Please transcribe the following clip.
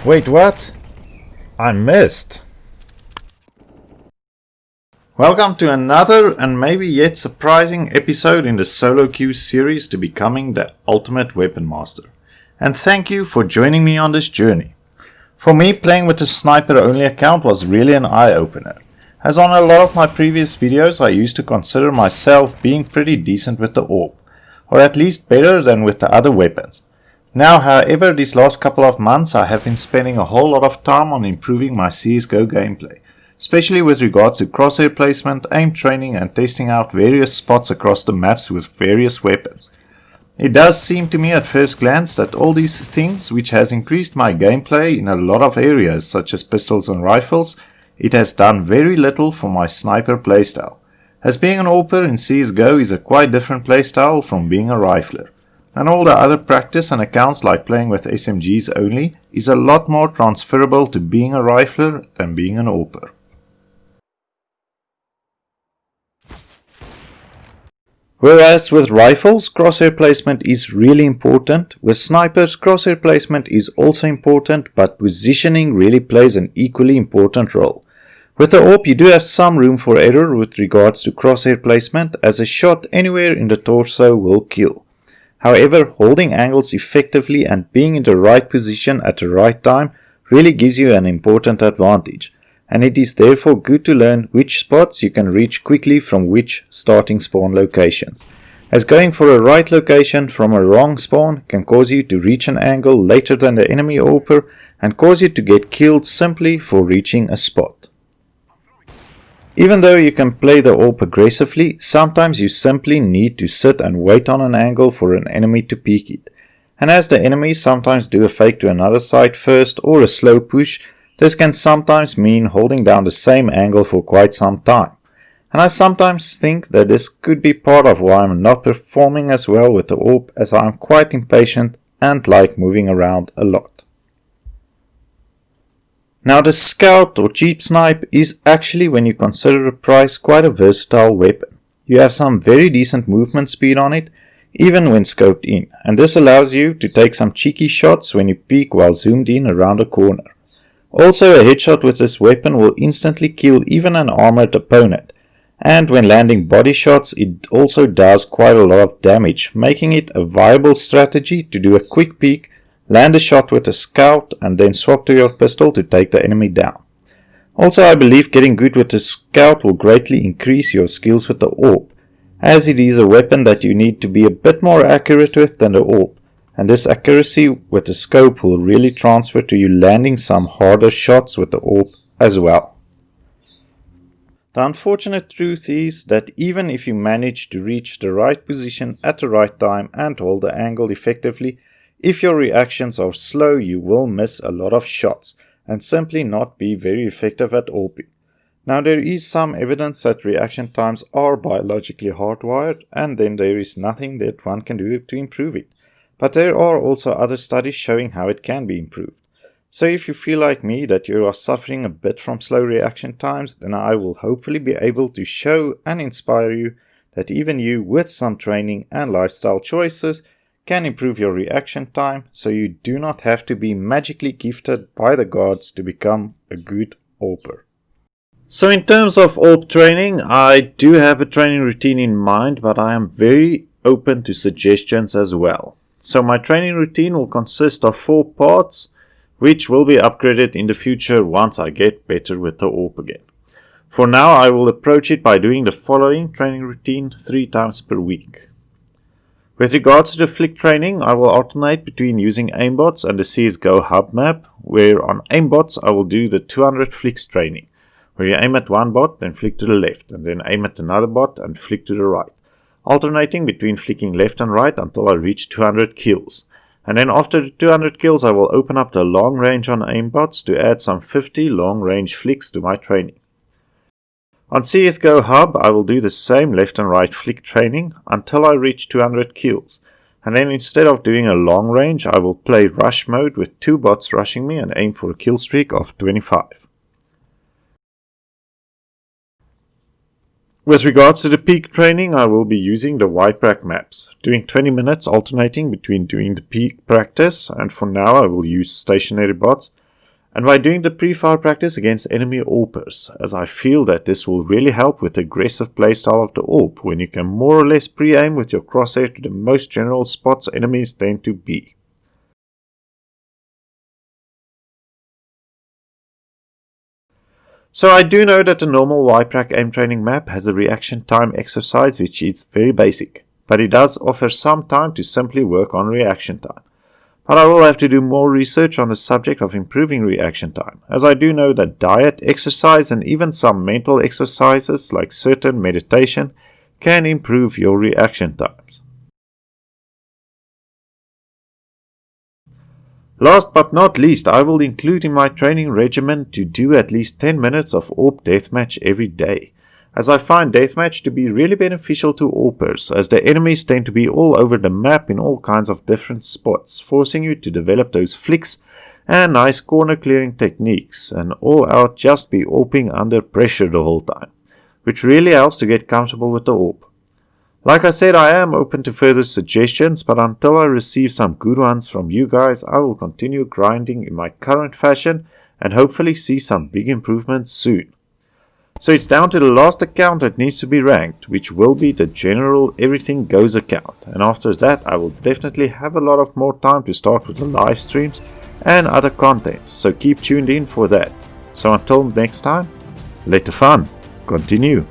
Wait, what? I missed. Welcome to another and maybe yet surprising episode in the solo queue series to becoming the ultimate weapon master. And thank you for joining me on this journey. For me, playing with the sniper only account was really an eye-opener, as on a lot of my previous videos I used to consider myself being pretty decent with the AWP, or at least better than with the other weapons. Now, however, these last couple of months I have been spending a whole lot of time on improving my CSGO gameplay, especially with regards to crosshair placement, aim training and testing out various spots across the maps with various weapons. It does seem to me at first glance that all these things, which has increased my gameplay in a lot of areas such as pistols and rifles, it has done very little for my sniper playstyle, as being an AWPer in CSGO is a quite different playstyle from being a rifler. And all the other practice and accounts like playing with SMGs only is a lot more transferable to being a rifler than being an AWPer. Whereas with rifles, crosshair placement is really important, with snipers, crosshair placement is also important, but positioning really plays an equally important role. With the AWP you do have some room for error with regards to crosshair placement, as a shot anywhere in the torso will kill. However, holding angles effectively and being in the right position at the right time really gives you an important advantage, and it is therefore good to learn which spots you can reach quickly from which starting spawn locations, as going for a right location from a wrong spawn can cause you to reach an angle later than the enemy AWPer and cause you to get killed simply for reaching a spot. Even though you can play the AWP aggressively, sometimes you simply need to sit and wait on an angle for an enemy to peek it. And as the enemies sometimes do a fake to another side first or a slow push, this can sometimes mean holding down the same angle for quite some time. And I sometimes think that this could be part of why I'm not performing as well with the AWP, as I'm quite impatient and like moving around a lot. Now the scout or cheap snipe is actually, when you consider the price, quite a versatile weapon. You have some very decent movement speed on it, even when scoped in, and this allows you to take some cheeky shots when you peek while zoomed in around a corner. Also, a headshot with this weapon will instantly kill even an armored opponent, and when landing body shots it also does quite a lot of damage, making it a viable strategy to do a quick peek, land a shot with a scout and then swap to your pistol to take the enemy down. Also, I believe getting good with the scout will greatly increase your skills with the AWP, as it is a weapon that you need to be a bit more accurate with than the AWP, and this accuracy with the scope will really transfer to you landing some harder shots with the AWP as well. The unfortunate truth is that even if you manage to reach the right position at the right time and hold the angle effectively, if your reactions are slow you will miss a lot of shots and simply not be very effective at AWPing. Now there is some evidence that reaction times are biologically hardwired, and then there is nothing that one can do to improve it. But there are also other studies showing how it can be improved. So if you feel like me that you are suffering a bit from slow reaction times, then I will hopefully be able to show and inspire you that even you with some training and lifestyle choices can improve your reaction time, so you do not have to be magically gifted by the gods to become a good AWPer. So in terms of AWP training, I do have a training routine in mind, but I am very open to suggestions as well. So my training routine will consist of 4 parts, which will be upgraded in the future once I get better with the AWP again. For now, I will approach it by doing the following training routine 3 times per week. With regards to the flick training, I will alternate between using aimbots and the CSGO hub map, where on aimbots I will do the 200 flicks training, where you aim at one bot, then flick to the left, and then aim at another bot and flick to the right, alternating between flicking left and right until I reach 200 kills. And then after the 200 kills I will open up the long range on aimbots to add some 50 long range flicks to my training. On CSGO Hub I will do the same left and right flick training until I reach 200 kills, and then instead of doing a long range I will play rush mode with 2 bots rushing me and aim for a kill streak of 25. With regards to the peak training, I will be using the YPRAC maps, doing 20 minutes alternating between doing the peak practice, and for now I will use stationary bots, and by doing the pre-fire practice against enemy AWPers, as I feel that this will really help with the aggressive playstyle of the AWP, when you can more or less pre-aim with your crosshair to the most general spots enemies tend to be. So I do know that the normal YPRAC aim training map has a reaction time exercise which is very basic, but it does offer some time to simply work on reaction time. But I will have to do more research on the subject of improving reaction time, as I do know that diet, exercise and even some mental exercises like certain meditation can improve your reaction times. Last but not least, I will include in my training regimen to do at least 10 minutes of AWP Deathmatch every day, as I find Deathmatch to be really beneficial to AWPers, as the enemies tend to be all over the map in all kinds of different spots, forcing you to develop those flicks and nice corner clearing techniques, and all out just be AWPing under pressure the whole time, which really helps to get comfortable with the AWP. Like I said, I am open to further suggestions, but until I receive some good ones from you guys, I will continue grinding in my current fashion and hopefully see some big improvements soon. So it's down to the last account that needs to be ranked, which will be the general everything goes account, and after that I will definitely have a lot of more time to start with the live streams and other content, so keep tuned in for that. So until next time, let the fun continue.